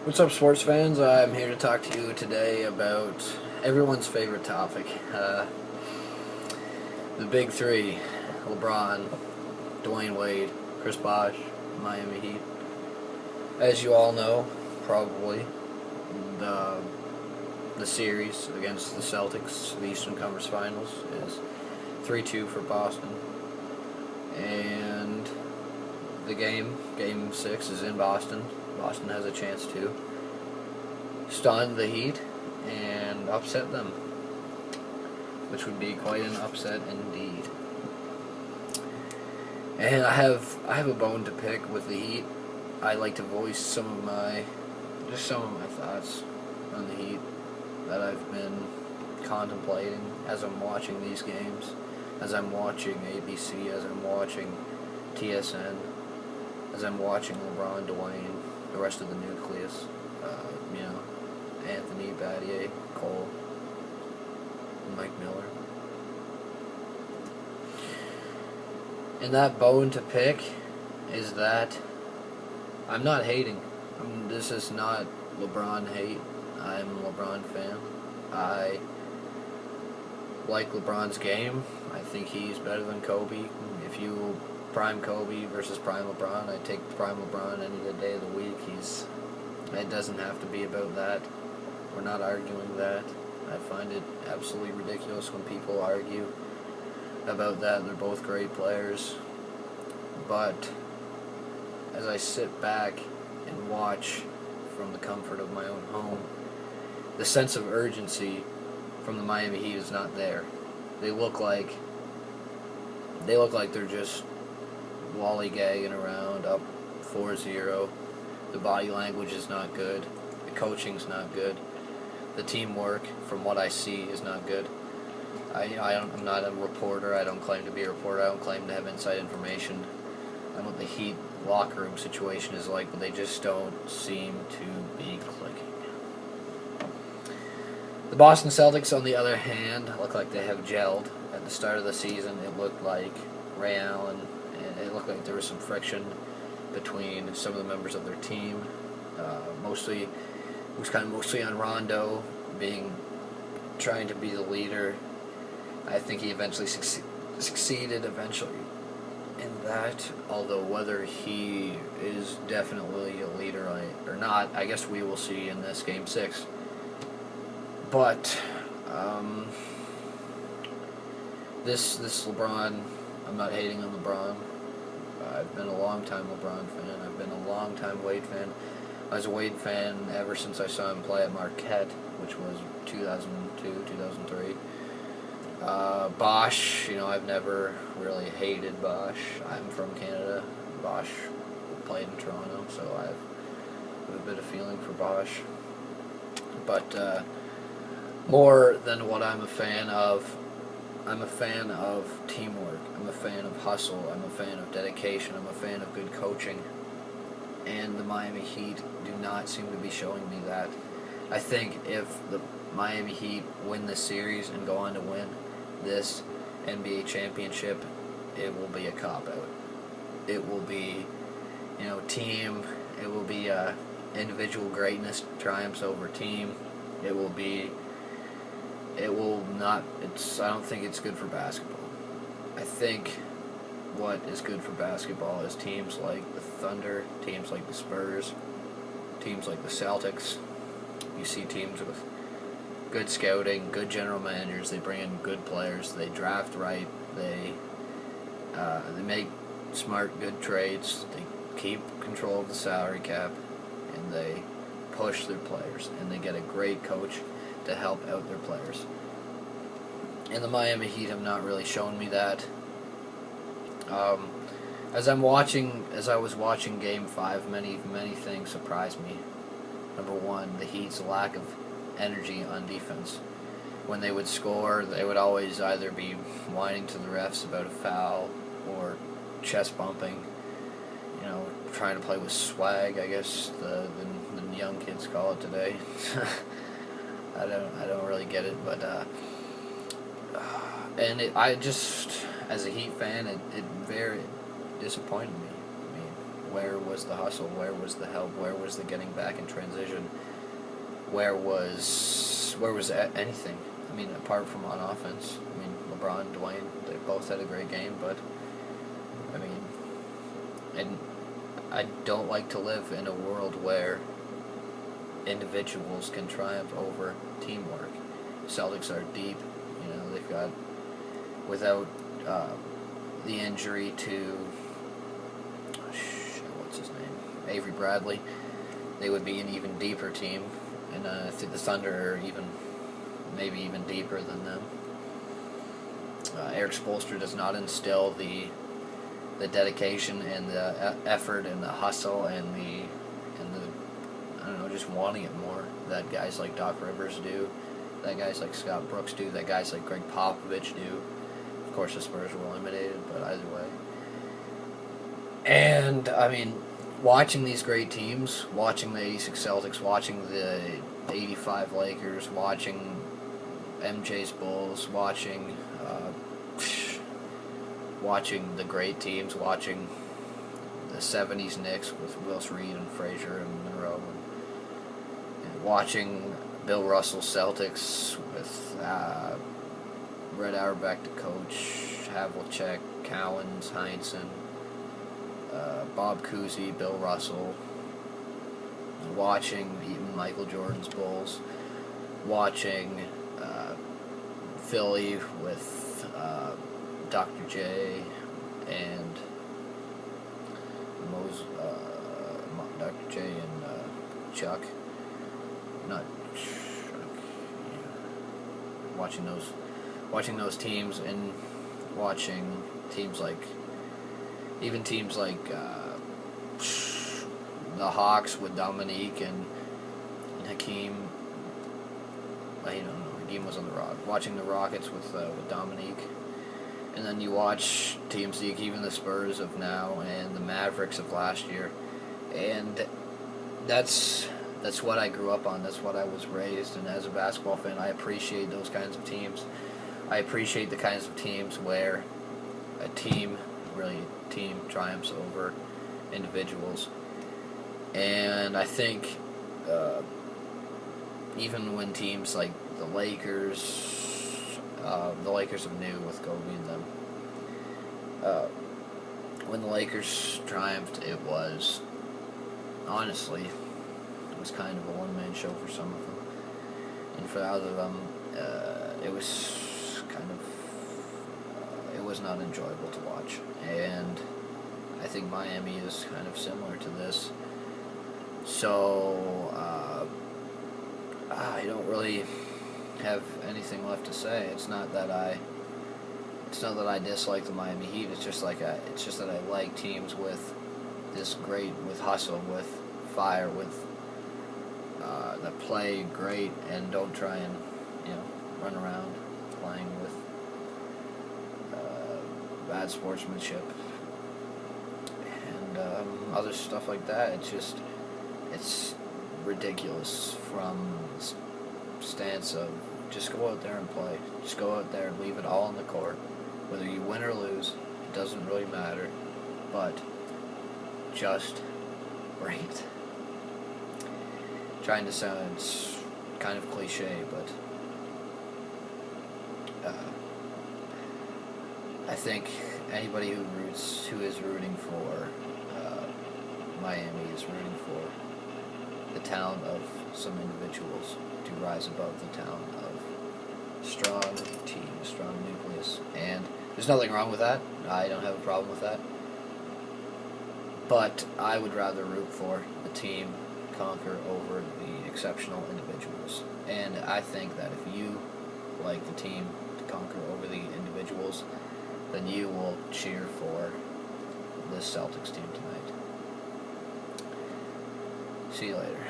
What's up, sports fans? I'm here to talk to you today about everyone's favorite topic. The big three: LeBron, Dwayne Wade, Chris Bosh, Miami Heat. As you all know, probably, the series against the Celtics, the Eastern Conference Finals, is 3-2 for Boston. And the Game 6, is in Boston. Boston has a chance to stun the Heat and upset them, which would be quite an upset indeed. And I have a bone to pick with the Heat. I like to voice some of my thoughts on the Heat that I've been contemplating as I'm watching these games, as I'm watching ABC, as I'm watching TSN, as I'm watching LeBron, Dwayne, the rest of the nucleus, Anthony, Battier, Cole, and Mike Miller. And that bone to pick is that I'm not hating. This is not LeBron hate. I'm a LeBron fan. I like LeBron's game. I think he's better than Kobe. If you prime Kobe versus prime LeBron, I take prime LeBron any day of the week. It doesn't have to be about that. We're not arguing that. I find it absolutely ridiculous when people argue about that. They're both great players. But as I sit back and watch from the comfort of my own home, the sense of urgency from the Miami Heat is not there. They look like they're just lollygagging around, up 4-0. The body language is not good. The coaching's not good. The teamwork, from what I see, is not good. I'm not a reporter. I don't claim to be a reporter. I don't claim to have inside information on what the Heat locker room situation is like, but they just don't seem to be clicking. The Boston Celtics, on the other hand, look like they have gelled. At the start of the season, it looked like Ray Allen, and it looked like there was some friction between some of the members of their team. It was kind of mostly on Rondo trying to be the leader. I think he eventually succeeded in that, although whether he is definitely a leader or not, I guess we will see in this Game 6. But this LeBron, I'm not hating on LeBron. I've been a long-time LeBron fan. I've been a long-time Wade fan. I was a Wade fan ever since I saw him play at Marquette, which was 2002, 2003. Bosh, I've never really hated Bosh. I'm from Canada. Bosh played in Toronto, so I have a bit of feeling for Bosh. But more than what I'm a fan of teamwork. I'm a fan of hustle. I'm a fan of dedication. I'm a fan of good coaching. And the Miami Heat do not seem to be showing me that. I think if the Miami Heat win this series and go on to win this NBA championship, it will be a cop-out. It will be, team. It will be individual greatness triumphs over team. I don't think it's good for basketball. I think what is good for basketball is teams like the Thunder, teams like the Spurs, teams like the Celtics. You see teams with good scouting, good general managers. They bring in good players. They draft right. They make smart, good trades. They keep control of the salary cap, and they push their players. And they get a great coach to help out their players. And the Miami Heat have not really shown me that. As I was watching Game 5, many things surprised me. Number one, the Heat's lack of energy on defense. When they would score, they would always either be whining to the refs about a foul or chest bumping, trying to play with swag, I guess the young kids call it today. I don't really get it, but as a Heat fan, it very disappointed me. I mean, Where was the hustle? Where was the help? Where was the getting back in transition? Where was anything? I mean, apart from on offense. I mean, LeBron, Dwayne, they both had a great game, but I mean, and I don't like to live in a world where individuals can triumph over teamwork. Celtics are deep. You know, they've got, without the injury to, what's his name, Avery Bradley, they would be an even deeper team. And I think the Thunder are maybe even deeper than them. Eric Spoelstra does not instill the dedication and the effort and the hustle and the I don't know, just wanting it more that guys like Doc Rivers do, that guys like Scott Brooks do, that guys like Greg Popovich do. Of course, the Spurs were eliminated, but either way. And I mean, watching these great teams, watching the '86 Celtics, watching the '85 Lakers, watching MJ's Bulls, watching the great teams, watching the '70s Knicks with Willis Reed and Frazier and Monroe, and watching Bill Russell's Celtics with Red Auerbach to coach, Havlicek, Cowens, Heinsohn, Bob Cousy, Bill Russell, watching even Michael Jordan's Bulls, watching Philly with Dr. J and Dr. J and Chuck, not Chuck, yeah. Watching those teams, and watching teams like the Hawks with Dominique and Hakeem. Hakeem was on the Rock. Watching the Rockets with Dominique, and then you watch teams like even the Spurs of now and the Mavericks of last year, and that's what I grew up on. That's what I was raised, and as a basketball fan, I appreciate those kinds of teams. I appreciate the kinds of teams where a team triumphs over individuals. And I think even when teams like the Lakers of new with Kobe and them, when the Lakers triumphed, it was honestly, it was kind of a one-man show for some of them, and for other of them, it was it was not enjoyable to watch. And I think Miami is kind of similar to this. So I don't really have anything left to say. It's not that I dislike the Miami Heat. It's just that I like teams with with hustle, with fire, with that play great and don't try and run around playing with bad sportsmanship and other stuff like that. It's ridiculous from the stance of just go out there and play. Just go out there and leave it all on the court. Whether you win or lose, it doesn't really matter. But just bring it. Trying to sound kind of cliche, but I think anybody who is rooting for Miami is rooting for the talent of some individuals to rise above the talent of strong team, strong nucleus. And there's nothing wrong with that. I don't have a problem with that. But I would rather root for the team conquer over the exceptional individuals. And I think that if you like the team to conquer over the individuals, then you will cheer for this Celtics team tonight. See you later.